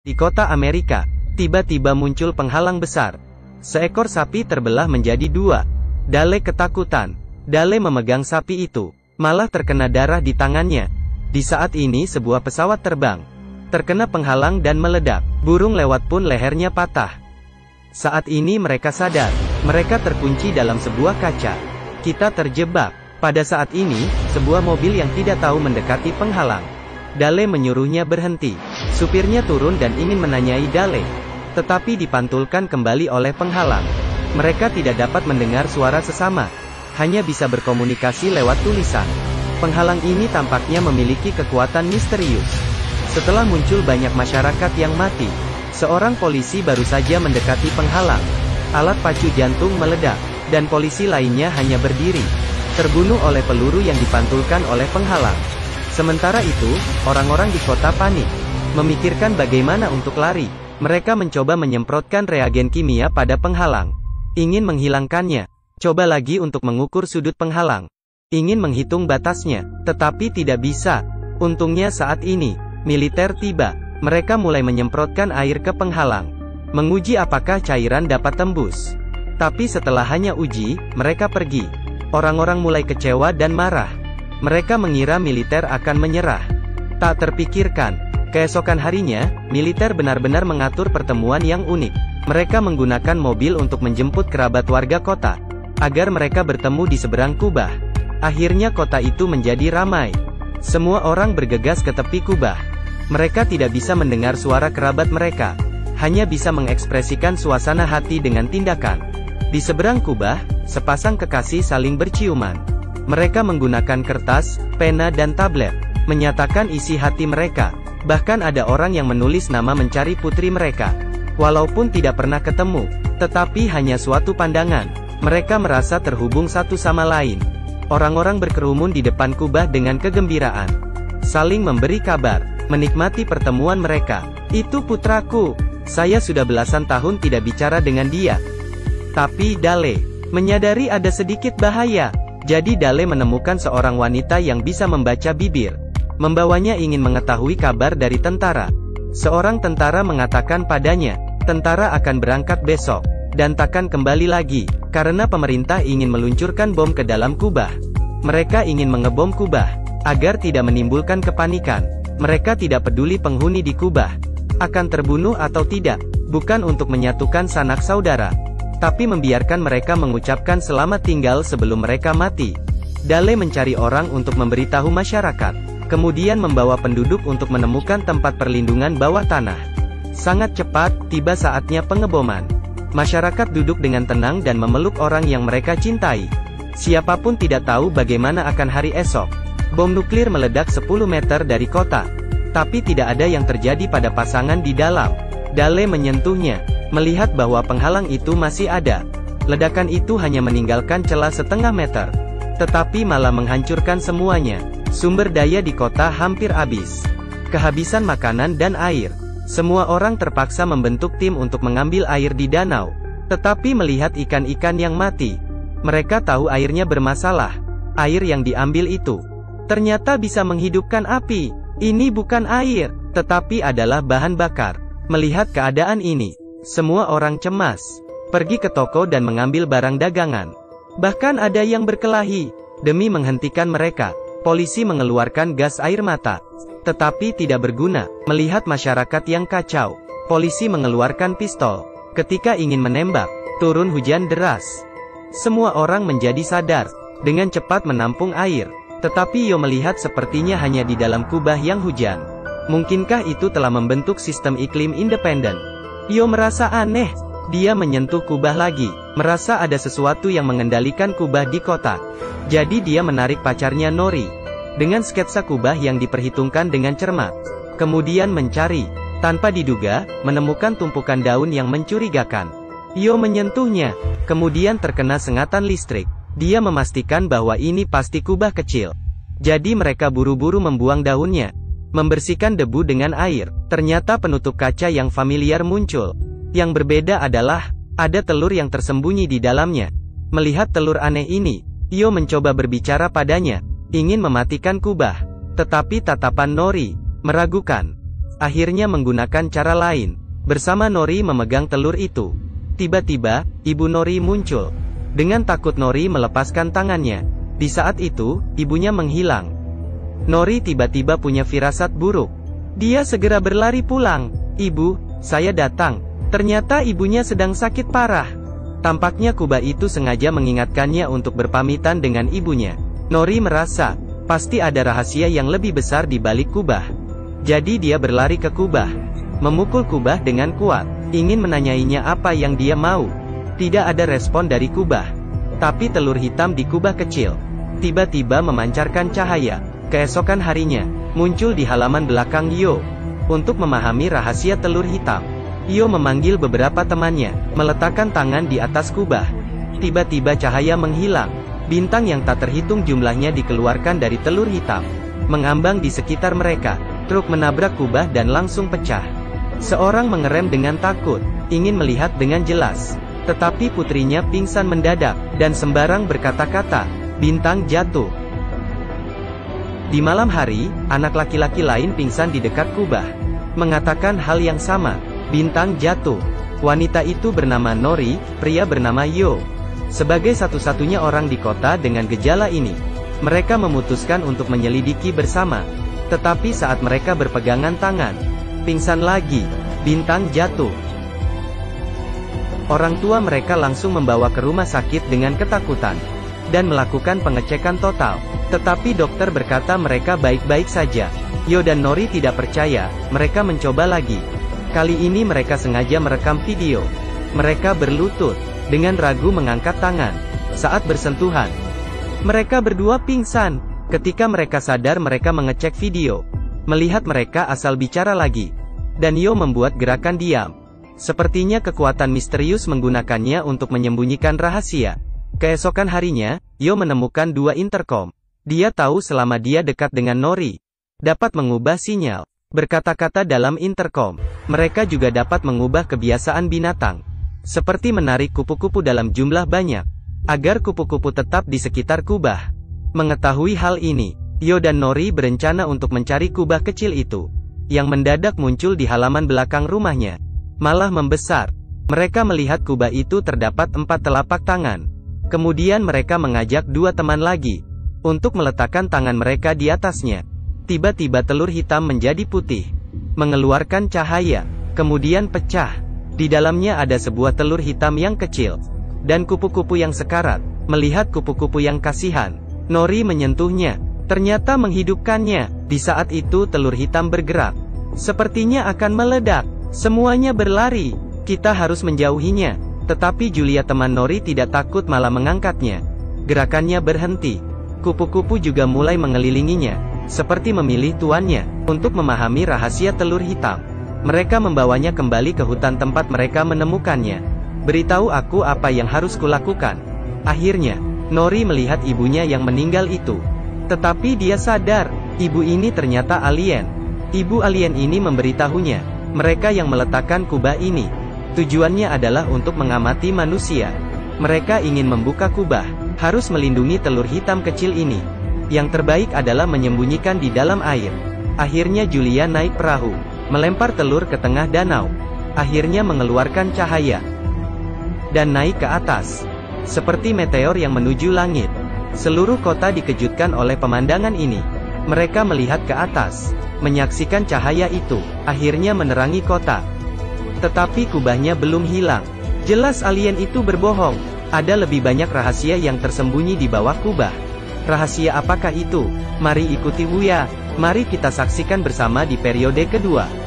Di kota Amerika, tiba-tiba muncul penghalang besar. Seekor sapi terbelah menjadi dua. Dale ketakutan. Dale memegang sapi itu, malah terkena darah di tangannya. Di saat ini sebuah pesawat terbang, terkena penghalang dan meledak. Burung lewat pun lehernya patah. Saat ini mereka sadar, mereka terkunci dalam sebuah kaca. Kita terjebak. Pada saat ini, sebuah mobil yang tidak tahu mendekati penghalang. Dale menyuruhnya berhenti. Supirnya turun dan ingin menanyai Dale, tetapi dipantulkan kembali oleh penghalang. Mereka tidak dapat mendengar suara sesama, hanya bisa berkomunikasi lewat tulisan. Penghalang ini tampaknya memiliki kekuatan misterius. Setelah muncul banyak masyarakat yang mati, seorang polisi baru saja mendekati penghalang. Alat pacu jantung meledak, dan polisi lainnya hanya berdiri, terbunuh oleh peluru yang dipantulkan oleh penghalang. Sementara itu, orang-orang di kota panik, memikirkan bagaimana untuk lari. Mereka mencoba menyemprotkan reagen kimia pada penghalang, ingin menghilangkannya. Coba lagi untuk mengukur sudut penghalang, ingin menghitung batasnya, tetapi tidak bisa. Untungnya saat ini, militer tiba. Mereka mulai menyemprotkan air ke penghalang, menguji apakah cairan dapat tembus. Tapi setelah hanya uji, mereka pergi. Orang-orang mulai kecewa dan marah. Mereka mengira militer akan menyerah. Tak terpikirkan, keesokan harinya, militer benar-benar mengatur pertemuan yang unik. Mereka menggunakan mobil untuk menjemput kerabat warga kota, agar mereka bertemu di seberang kubah. Akhirnya kota itu menjadi ramai. Semua orang bergegas ke tepi kubah. Mereka tidak bisa mendengar suara kerabat mereka, hanya bisa mengekspresikan suasana hati dengan tindakan. Di seberang kubah, sepasang kekasih saling berciuman. Mereka menggunakan kertas, pena dan tablet, menyatakan isi hati mereka. Bahkan ada orang yang menulis nama mencari putri mereka. Walaupun tidak pernah ketemu, tetapi hanya suatu pandangan, mereka merasa terhubung satu sama lain. Orang-orang berkerumun di depan kubah dengan kegembiraan, saling memberi kabar, menikmati pertemuan mereka. Itu putraku. Saya sudah belasan tahun tidak bicara dengan dia. Tapi Dale menyadari ada sedikit bahaya. Jadi Dale menemukan seorang wanita yang bisa membaca bibir. Membawanya ingin mengetahui kabar dari tentara. Seorang tentara mengatakan padanya, tentara akan berangkat besok, dan takkan kembali lagi, karena pemerintah ingin meluncurkan bom ke dalam kubah. Mereka ingin mengebom kubah, agar tidak menimbulkan kepanikan. Mereka tidak peduli penghuni di kubah akan terbunuh atau tidak, bukan untuk menyatukan sanak saudara, tapi membiarkan mereka mengucapkan selamat tinggal sebelum mereka mati. Dale mencari orang untuk memberitahu masyarakat, kemudian membawa penduduk untuk menemukan tempat perlindungan bawah tanah. Sangat cepat, tiba saatnya pengeboman. Masyarakat duduk dengan tenang dan memeluk orang yang mereka cintai. Siapapun tidak tahu bagaimana akan hari esok. Bom nuklir meledak 10 meter dari kota, tapi tidak ada yang terjadi pada pasangan di dalam. Dale menyentuhnya, melihat bahwa penghalang itu masih ada. Ledakan itu hanya meninggalkan celah setengah meter, tetapi malah menghancurkan semuanya. Sumber daya di kota hampir habis. Kehabisan makanan dan air. Semua orang terpaksa membentuk tim untuk mengambil air di danau. Tetapi melihat ikan-ikan yang mati, mereka tahu airnya bermasalah. Air yang diambil itu ternyata bisa menghidupkan api. Ini bukan air, tetapi adalah bahan bakar. Melihat keadaan ini, semua orang cemas, pergi ke toko dan mengambil barang dagangan. Bahkan ada yang berkelahi. Demi menghentikan mereka, polisi mengeluarkan gas air mata. Tetapi tidak berguna. Melihat masyarakat yang kacau, polisi mengeluarkan pistol. Ketika ingin menembak, turun hujan deras. Semua orang menjadi sadar, dengan cepat menampung air. Tetapi Yo melihat sepertinya hanya di dalam kubah yang hujan. Mungkinkah itu telah membentuk sistem iklim independen? Yo merasa aneh. Dia menyentuh kubah lagi, merasa ada sesuatu yang mengendalikan kubah di kota. Jadi dia menarik pacarnya Nori, dengan sketsa kubah yang diperhitungkan dengan cermat. Kemudian mencari, tanpa diduga, menemukan tumpukan daun yang mencurigakan. Yo menyentuhnya, kemudian terkena sengatan listrik. Dia memastikan bahwa ini pasti kubah kecil. Jadi mereka buru-buru membuang daunnya, membersihkan debu dengan air. Ternyata penutup kaca yang familiar muncul. Yang berbeda adalah, ada telur yang tersembunyi di dalamnya. Melihat telur aneh ini, Yo mencoba berbicara padanya, ingin mematikan kubah. Tetapi tatapan Nori meragukan. akhirnya menggunakan cara lain. Bersama Nori memegang telur itu. Tiba-tiba, ibu Nori muncul. Dengan takut Nori melepaskan tangannya. Di saat itu, ibunya menghilang. Nori tiba-tiba punya firasat buruk. Dia segera berlari pulang. "Ibu, saya datang." Ternyata ibunya sedang sakit parah. Tampaknya kubah itu sengaja mengingatkannya untuk berpamitan dengan ibunya. Nori merasa, pasti ada rahasia yang lebih besar di balik kubah. Jadi dia berlari ke kubah. Memukul kubah dengan kuat. Ingin menanyainya apa yang dia mau. Tidak ada respon dari kubah. Tapi telur hitam di kubah kecil tiba-tiba memancarkan cahaya. Keesokan harinya, muncul di halaman belakang Yo. Untuk memahami rahasia telur hitam, Yo memanggil beberapa temannya, meletakkan tangan di atas kubah. Tiba-tiba cahaya menghilang. Bintang yang tak terhitung jumlahnya dikeluarkan dari telur hitam. Mengambang di sekitar mereka. Truk menabrak kubah dan langsung pecah. Seorang mengerem dengan takut, ingin melihat dengan jelas. Tetapi putrinya pingsan mendadak, dan sembarang berkata-kata. Bintang jatuh. Di malam hari, anak laki-laki lain pingsan di dekat kubah. Mengatakan hal yang sama. Bintang jatuh. Wanita itu bernama Nori, pria bernama Yo. Sebagai satu-satunya orang di kota dengan gejala ini, mereka memutuskan untuk menyelidiki bersama. Tetapi saat mereka berpegangan tangan, pingsan lagi. Bintang jatuh. Orang tua mereka langsung membawa ke rumah sakit dengan ketakutan dan melakukan pengecekan total. Tetapi dokter berkata mereka baik-baik saja. Yo dan Nori tidak percaya. Mereka mencoba lagi. Kali ini mereka sengaja merekam video. Mereka berlutut, dengan ragu mengangkat tangan. Saat bersentuhan, mereka berdua pingsan. Ketika mereka sadar mereka mengecek video. Melihat mereka asal bicara lagi. Dan Yo membuat gerakan diam. Sepertinya kekuatan misterius menggunakannya untuk menyembunyikan rahasia. Keesokan harinya, Yo menemukan dua intercom. Dia tahu selama dia dekat dengan Nori, dapat mengubah sinyal. Berkata-kata dalam intercom. Mereka juga dapat mengubah kebiasaan binatang. Seperti menarik kupu-kupu dalam jumlah banyak, agar kupu-kupu tetap di sekitar kubah. Mengetahui hal ini, Yo dan Nori berencana untuk mencari kubah kecil itu, yang mendadak muncul di halaman belakang rumahnya. Malah membesar. Mereka melihat kubah itu terdapat 4 telapak tangan. Kemudian mereka mengajak dua teman lagi, untuk meletakkan tangan mereka di atasnya. Tiba-tiba telur hitam menjadi putih, mengeluarkan cahaya, kemudian pecah. Di dalamnya ada sebuah telur hitam yang kecil, dan kupu-kupu yang sekarat. Melihat kupu-kupu yang kasihan, Nori menyentuhnya, ternyata menghidupkannya. Di saat itu telur hitam bergerak, sepertinya akan meledak. Semuanya berlari, kita harus menjauhinya. Tetapi Julia teman Nori tidak takut, malah mengangkatnya. Gerakannya berhenti. Kupu-kupu juga mulai mengelilinginya, seperti memilih tuannya. Untuk memahami rahasia telur hitam, mereka membawanya kembali ke hutan tempat mereka menemukannya. Beritahu aku apa yang harus kulakukan. Akhirnya, Nori melihat ibunya yang meninggal itu. Tetapi dia sadar, ibu ini ternyata alien. Ibu alien ini memberitahunya, mereka yang meletakkan kubah ini, tujuannya adalah untuk mengamati manusia. Mereka ingin membuka kubah, harus melindungi telur hitam kecil ini. Yang terbaik adalah menyembunyikan di dalam air. Akhirnya Julia naik perahu, melempar telur ke tengah danau. Akhirnya mengeluarkan cahaya, dan naik ke atas, seperti meteor yang menuju langit. Seluruh kota dikejutkan oleh pemandangan ini. Mereka melihat ke atas, menyaksikan cahaya itu, akhirnya menerangi kota. Tetapi kubahnya belum hilang. Jelas alien itu berbohong. Ada lebih banyak rahasia yang tersembunyi di bawah kubah. Rahasia apakah itu? Mari ikuti Wuya. Mari kita saksikan bersama di periode kedua.